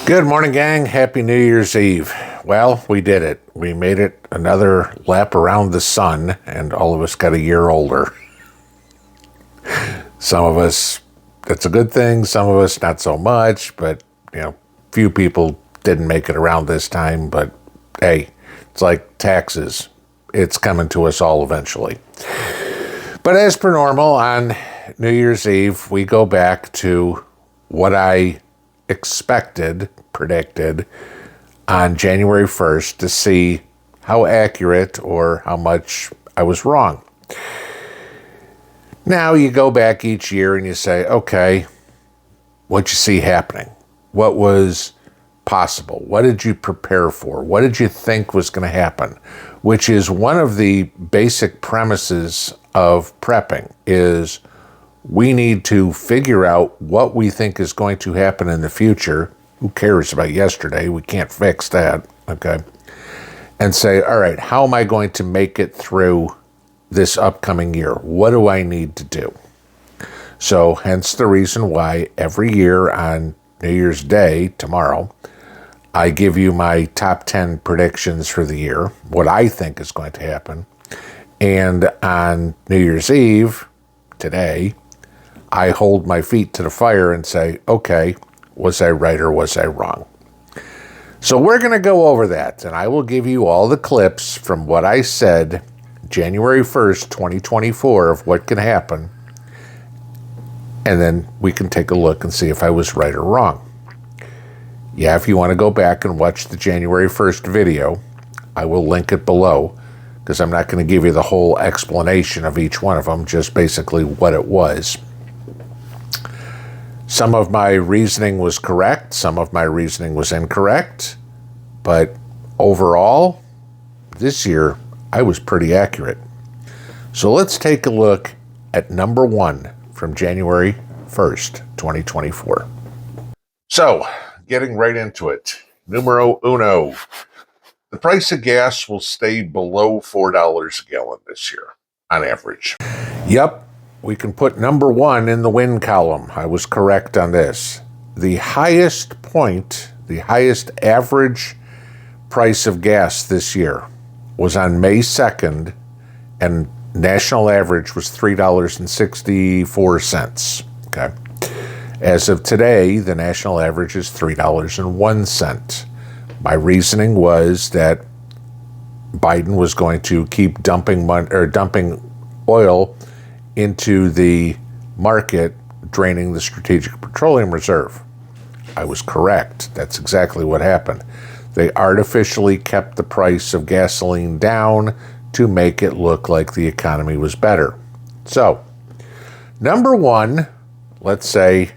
Good morning, gang. Happy New Year's Eve. Well, we did it. We made it another lap around the sun, and all of us got a year older. Some of us, that's a good thing. Some of us, not so much, but, few people didn't make it around this time, but hey, it's like taxes. It's coming to us all eventually. But as per normal, on New Year's Eve, we go back to what I predicted on January 1st to see how accurate or how much I was wrong. Now you go back each year and you say, okay, what'd you see happening? What was possible? What did you prepare for? What did you think was going to happen? Which is one of the basic premises of prepping, is we need to figure out what we think is going to happen in the future. Who cares about yesterday? We can't fix that, okay? And say, all right, how am I going to make it through this upcoming year? What do I need to do? So hence the reason why every year on New Year's Day, tomorrow, I give you my top 10 predictions for the year, what I think is going to happen. And on New Year's Eve, today, I hold my feet to the fire and say, okay, was I right or was I wrong? So we're going to go over that, and I will give you all the clips from what I said January 1st, 2024 of what can happen, and then we can take a look and see if I was right or wrong. Yeah, if you want to go back and watch the January 1st video, I will link it below, because I'm not going to give you the whole explanation of each one of them, just basically what it was. Some of my reasoning was correct, some of my reasoning was incorrect, but overall, this year, I was pretty accurate. So let's take a look at number one from January 1st, 2024. So, getting right into it. Numero uno. The price of gas will stay below $4 a gallon this year, on average. Yep. We can put number one in the win column. I was correct on this. The highest point, the highest average price of gas this year was on May 2nd, and national average was $3.64. Okay. As of today, the national average is $3.01. My reasoning was that Biden was going to keep dumping oil into the market, draining the Strategic Petroleum Reserve. I was correct. That's exactly what happened. They artificially kept the price of gasoline down to make it look like the economy was better. So, number one, let's say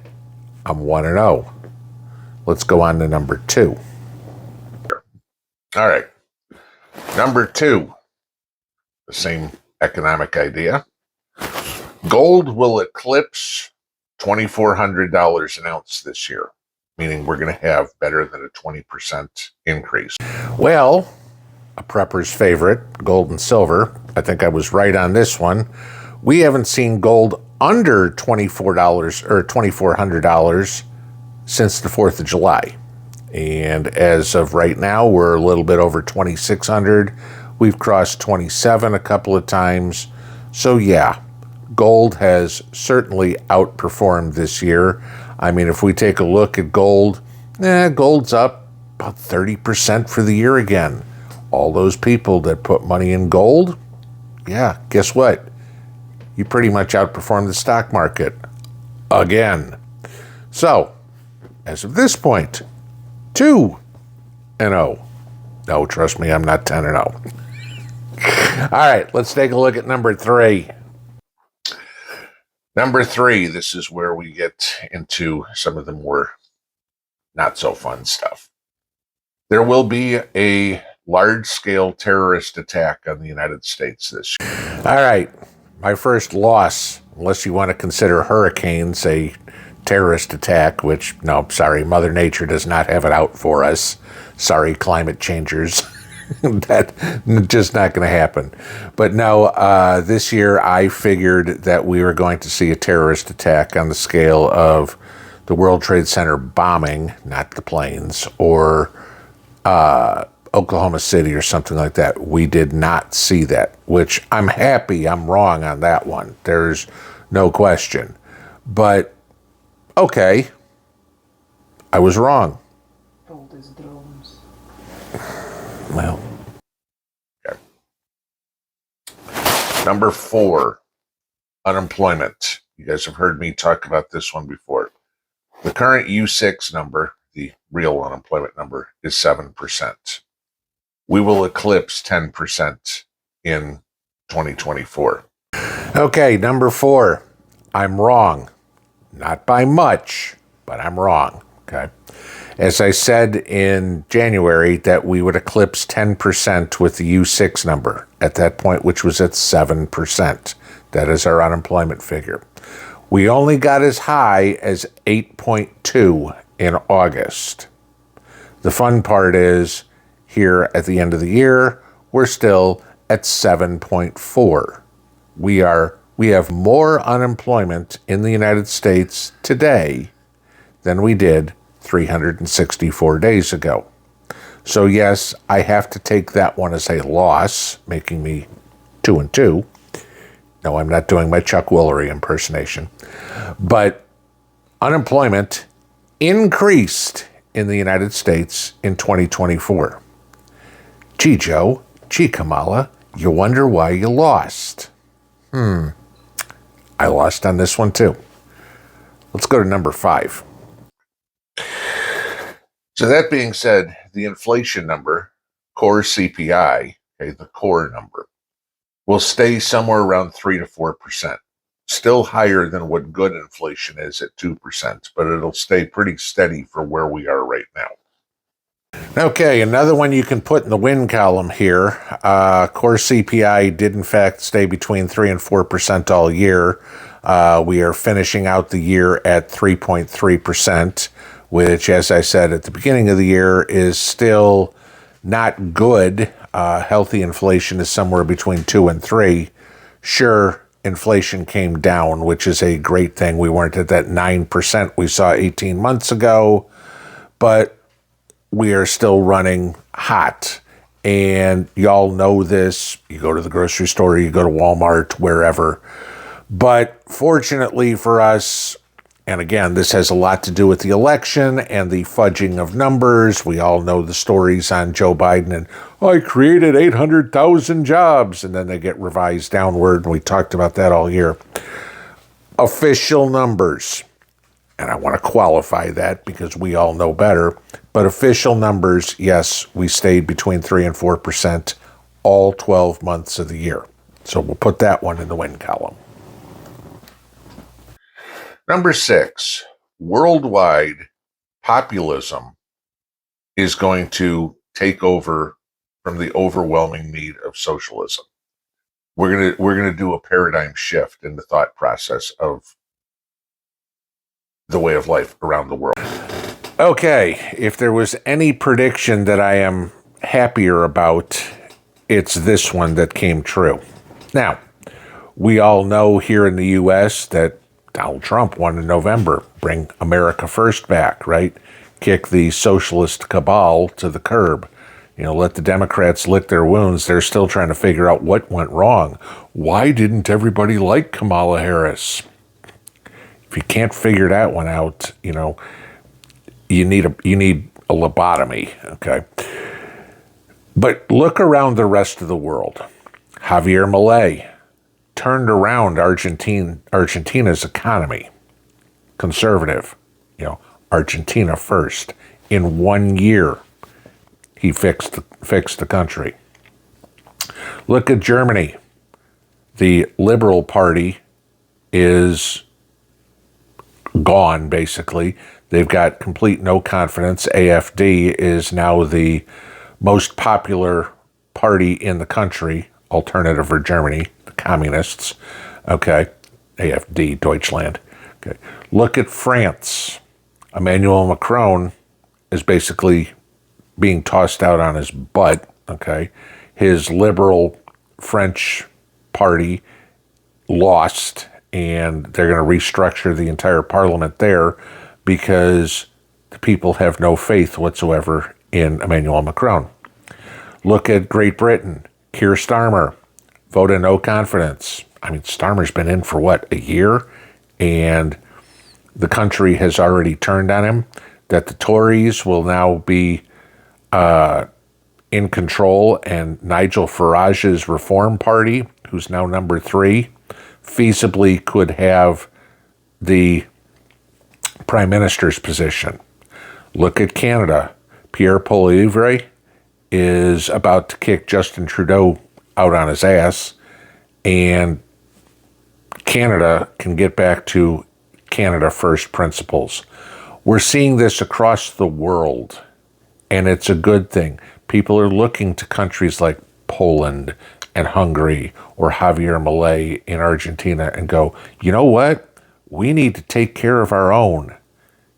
I'm 1-0. Let's go on to number two. All right. Number two, the same economic idea. Gold will eclipse $2,400 an ounce this year, meaning we're going to have better than a 20% increase. Well, a prepper's favorite, gold and silver. I think I was right on this one. We haven't seen gold under $24 or $2,400 since the 4th of July. And as of right now, we're a little bit over 2,600. We've crossed 27 a couple of times. So yeah, gold has certainly outperformed this year. I mean, if we take a look at gold, gold's up about 30% for the year again. All those people that put money in gold, yeah, guess what? You pretty much outperformed the stock market again. So, as of this point, 2-0. No, trust me, I'm not 10-0. All right, let's take a look at number three. Number three, this is where we get into some of the more not so fun stuff. There will be a large-scale terrorist attack on the United States this year. All right, my first loss, unless you want to consider hurricanes a terrorist attack, which, no, sorry, Mother Nature does not have it out for us. Sorry, climate changers. That just not going to happen. But no, this year I figured that we were going to see a terrorist attack on the scale of the World Trade Center bombing, not the planes, or Oklahoma City or something like that. We did not see that, which I'm happy I'm wrong on that one. There's no question. But, okay, I was wrong. All these drones. Well, okay. Number 4, unemployment. You guys have heard me talk about this one before. The current U6 number, the real unemployment number, is 7%. We will eclipse 10% in 2024. Okay, number 4, I'm wrong. Not by much, but I'm wrong, okay? As I said in January, that we would eclipse 10% with the U6 number at that point, which was at 7%. That is our unemployment figure. We only got as high as 8.2 in August. The fun part is, here at the end of the year, we're still at 7.4. We have more unemployment in the United States today than we did 364 days ago. So yes, I have to take that one as a loss, making me 2 and 2. No, I'm not doing my Chuck Woolery impersonation. But unemployment increased in the United States in 2024. Gee, Joe, gee, Kamala, you wonder why you lost. I lost on this one too. Let's go to number 5. So that being said, the inflation number, core CPI, okay, the core number, will stay somewhere around 3 to 4%. Still higher than what good inflation is at 2%, but it'll stay pretty steady for where we are right now. Okay, another one you can put in the win column here. Core CPI did in fact stay between 3 and 4% all year. We are finishing out the year at 3.3%, which, as I said at the beginning of the year, is still not good. Healthy inflation is somewhere between 2 and 3. Sure, inflation came down, which is a great thing. We weren't at that 9% we saw 18 months ago, but we are still running hot. And y'all know this. You go to the grocery store, you go to Walmart, wherever. But fortunately for us, and again, this has a lot to do with the election and the fudging of numbers. We all know the stories on Joe Biden and, I created 800,000 jobs, and then they get revised downward, and we talked about that all year. Official numbers, and I want to qualify that because we all know better, but official numbers, yes, we stayed between 3 and 4% all 12 months of the year. So we'll put that one in the win column. Number 6, worldwide populism is going to take over from the overwhelming need of socialism. We're gonna do a paradigm shift in the thought process of the way of life around the world. Okay, if there was any prediction that I am happier about, it's this one that came true. Now, we all know here in the U.S. that Donald Trump won in November. Bring America First back, right? Kick the socialist cabal to the curb. You know, let the Democrats lick their wounds. They're still trying to figure out what went wrong. Why didn't everybody like Kamala Harris? If you can't figure that one out, you know, you need a lobotomy, okay? But look around the rest of the world. Javier Milei turned around Argentina's economy. Conservative, you know, Argentina first. In 1 year, he fixed the country. Look at Germany. The Liberal Party is gone, basically. They've got complete no confidence. AfD is now the most popular party in the country, Alternative for Germany, the communists. Okay, AfD, Deutschland. Okay, look at France. Emmanuel Macron is basically being tossed out on his butt. Okay, his liberal French party lost, and they're going to restructure the entire parliament there because the people have no faith whatsoever in Emmanuel Macron. Look at Great Britain. Keir Starmer, vote of no confidence. I mean, Starmer's been in for what, a year? And the country has already turned on him. That the Tories will now be in control, and Nigel Farage's Reform Party, who's now number 3, feasibly could have the Prime Minister's position. Look at Canada. Pierre Poilievre is about to kick Justin Trudeau out on his ass, and Canada can get back to Canada first principles. We're seeing this across the world, and it's a good thing. People are looking to countries like Poland and Hungary or Javier Milei in Argentina and go, you know what? We need to take care of our own.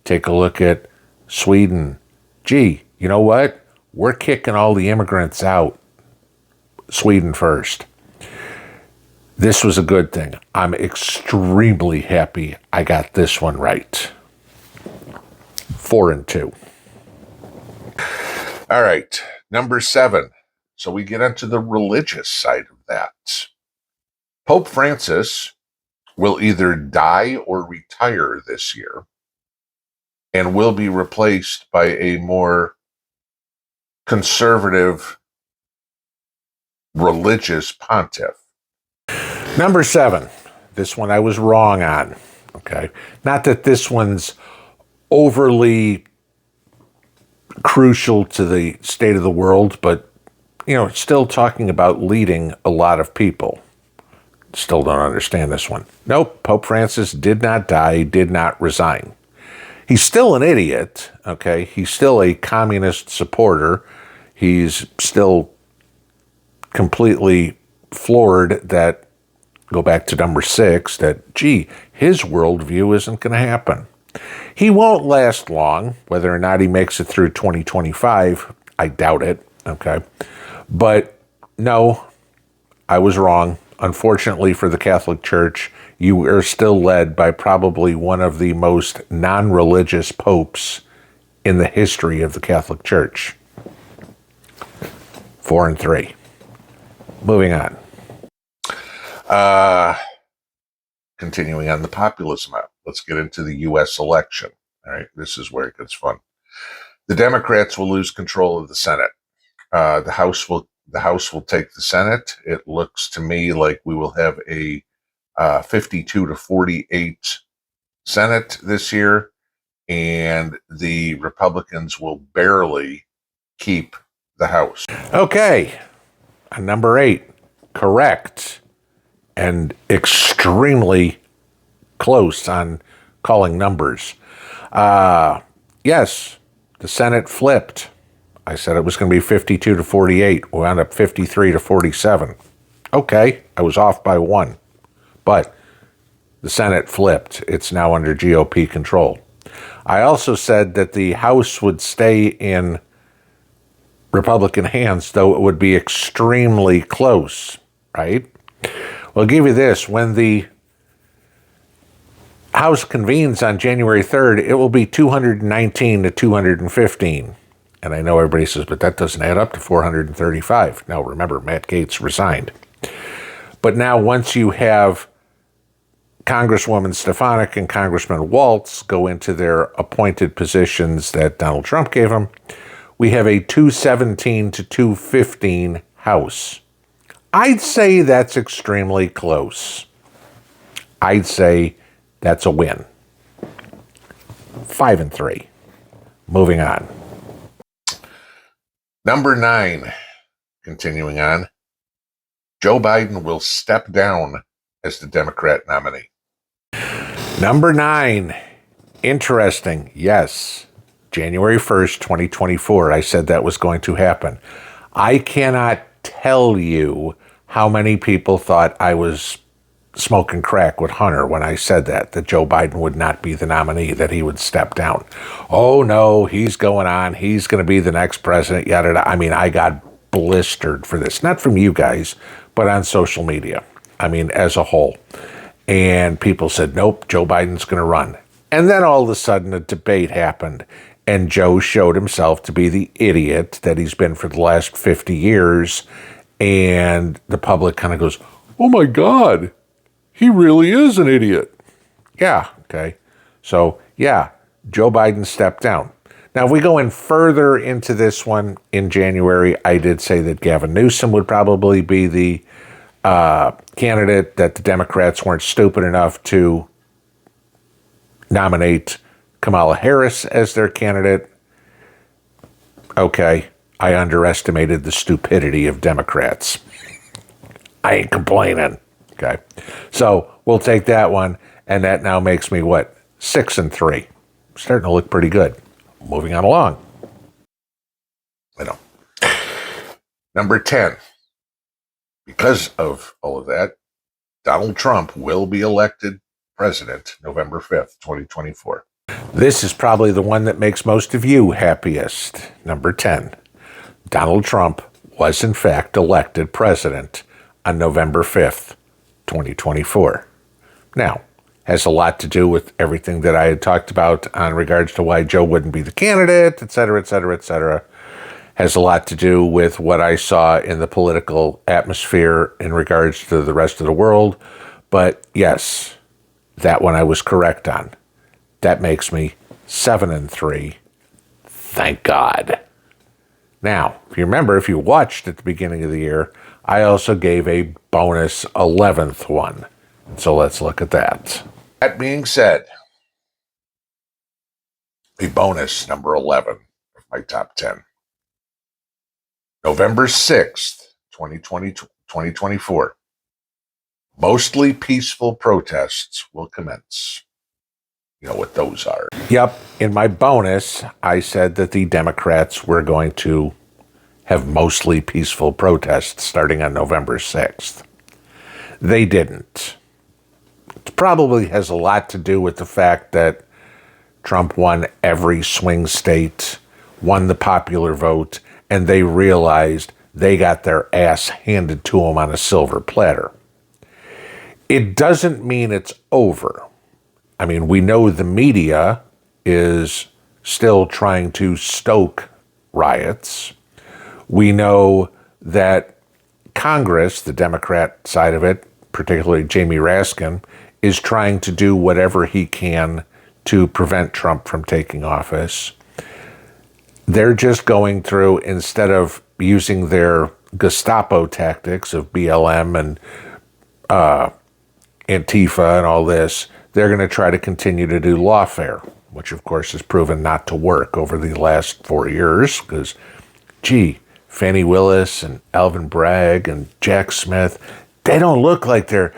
Take a look at Sweden. Gee, you know what? We're kicking all the immigrants out. Sweden first. This was a good thing. I'm extremely happy I got this one right. 4-2. All right, number 7. So we get into the religious side of that. Pope Francis will either die or retire this year and will be replaced by a more conservative religious pontiff. Number 7. This one I was wrong on. Okay. Not that this one's overly crucial to the state of the world, but, you know, still talking about leading a lot of people. Still don't understand this one. Nope, Pope Francis did not die, did not resign. He's still an idiot, okay? He's still a communist supporter. He's still completely floored that, go back to number 6, that, gee, his worldview isn't going to happen. He won't last long. Whether or not he makes it through 2025, I doubt it, okay? But no, I was wrong. Unfortunately for the Catholic Church, you are still led by probably one of the most non-religious popes in the history of the Catholic Church. 4-3. Moving on. Continuing on the populism out. Let's get into the U.S. election. All right, this is where it gets fun. The Democrats will lose control of the Senate. The House will take the Senate. It looks to me like we will have a 52-48 Senate this year, and the Republicans will barely keep the House. Okay, number 8, correct, and extremely close on calling numbers. Yes, the Senate flipped. I said it was going to be 52-48. We wound up 53-47. Okay, I was off by 1. But the Senate flipped. It's now under GOP control. I also said that the House would stay in Republican hands, though it would be extremely close, right? Well, I'll give you this. When the House convenes on January 3rd, it will be 219-215. And I know everybody says, but that doesn't add up to 435. Now, remember, Matt Gaetz resigned. But now once you have Congresswoman Stefanik and Congressman Waltz go into their appointed positions that Donald Trump gave them, we have a 217-215 House. I'd say that's extremely close. I'd say that's a win. 5-3. Moving on. Number 9, continuing on, Joe Biden will step down as the Democrat nominee. Number 9, interesting, yes, January 1st, 2024, I said that was going to happen. I cannot tell you how many people thought I was smoking crack with Hunter when I said that Joe Biden would not be the nominee, that he would step down. Oh no, he's going on. He's going to be the next president, yada, yada. I mean, I got blistered for this, not from you guys, but on social media. I mean, as a whole. And people said, nope, Joe Biden's going to run. And then all of a sudden a debate happened, and Joe showed himself to be the idiot that he's been for the last 50 years. And the public kind of goes, oh my God, he really is an idiot. Yeah, okay. So, yeah, Joe Biden stepped down. Now, if we go in further into this one in January, I did say that Gavin Newsom would probably be the candidate, that the Democrats weren't stupid enough to nominate Kamala Harris as their candidate. Okay, I underestimated the stupidity of Democrats. I ain't complaining. Okay, so we'll take that one, and that now makes me what? 6-3. Starting to look pretty good. Moving on along. I know. Number 10. Because of all of that, Donald Trump will be elected president November 5th, 2024. This is probably the one that makes most of you happiest. Number 10. Donald Trump was in fact elected president on November 5th, 2024. Now, has a lot to do with everything that I had talked about on regards to why Joe wouldn't be the candidate, et cetera, et cetera, et cetera. Has a lot to do with what I saw in the political atmosphere in regards to the rest of the world. But yes, that one I was correct on. That makes me 7-3. Thank God. Now, if you remember, if you watched at the beginning of the year, I also gave a bonus 11th one. So let's look at that. That being said, the bonus number 11 of my top 10. November 6th, 2024. Mostly peaceful protests will commence. You know what those are. Yep, in my bonus, I said that the Democrats were going to have mostly peaceful protests starting on November 6th. They didn't. It probably has a lot to do with the fact that Trump won every swing state, won the popular vote, and they realized they got their ass handed to them on a silver platter. It doesn't mean it's over. I mean, we know the media is still trying to stoke riots. We know that Congress, the Democrat side of it, particularly Jamie Raskin, is trying to do whatever he can to prevent Trump from taking office. They're just going through, instead of using their Gestapo tactics of BLM and Antifa and all this, they're going to try to continue to do lawfare, which of course has proven not to work over the last 4 years because, gee, Fannie Willis and Alvin Bragg and Jack Smith, they don't look like they're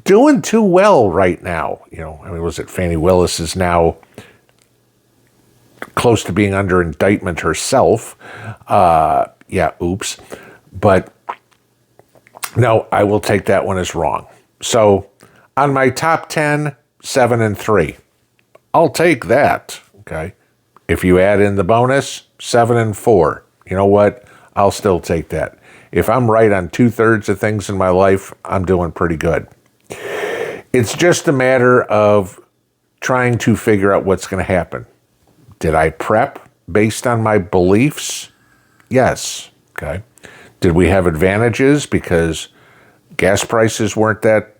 doing too well right now. You know, I mean, was it Fannie Willis is now close to being under indictment herself. Yeah, oops. But no, I will take that one as wrong. So on my top 10, 7-3. I'll take that, okay? If you add in the bonus, 7-4. You know what? I'll still take that. If I'm right on 2/3 of things in my life, I'm doing pretty good. It's just a matter of trying to figure out what's going to happen. Did I prep based on my beliefs? Yes. Okay. Did we have advantages because gas prices weren't that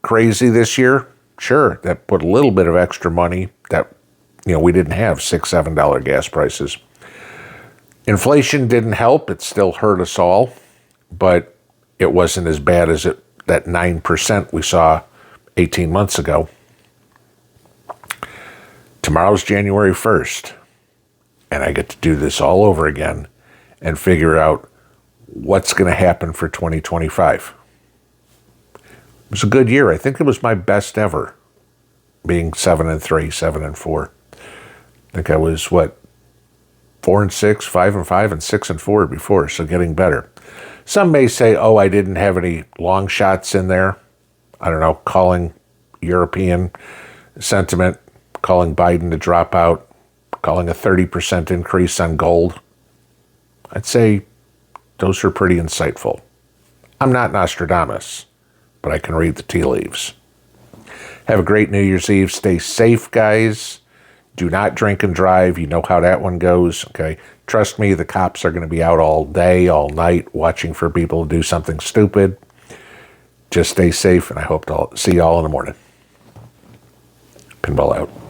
crazy this year? Sure. That put a little bit of extra money that, you know, we didn't have $6, $7 gas prices. Inflation didn't help. It still hurt us all, but it wasn't as bad as that 9% we saw 18 months ago. Tomorrow's January 1st, and I get to do this all over again and figure out what's going to happen for 2025. It was a good year. I think it was my best ever, being 7-3, 7-4. I think I was, 4-6, 5-5, and 6-4 before, so getting better. Some may say, oh, I didn't have any long shots in there. I don't know, calling European sentiment, calling Biden to drop out, calling a 30% increase on gold. I'd say those are pretty insightful. I'm not Nostradamus, but I can read the tea leaves. Have a great New Year's Eve. Stay safe, guys. Do not drink and drive. You know how that one goes, okay? Trust me, the cops are going to be out all day, all night, watching for people to do something stupid. Just stay safe, and I hope to see you all in the morning. Pinball out.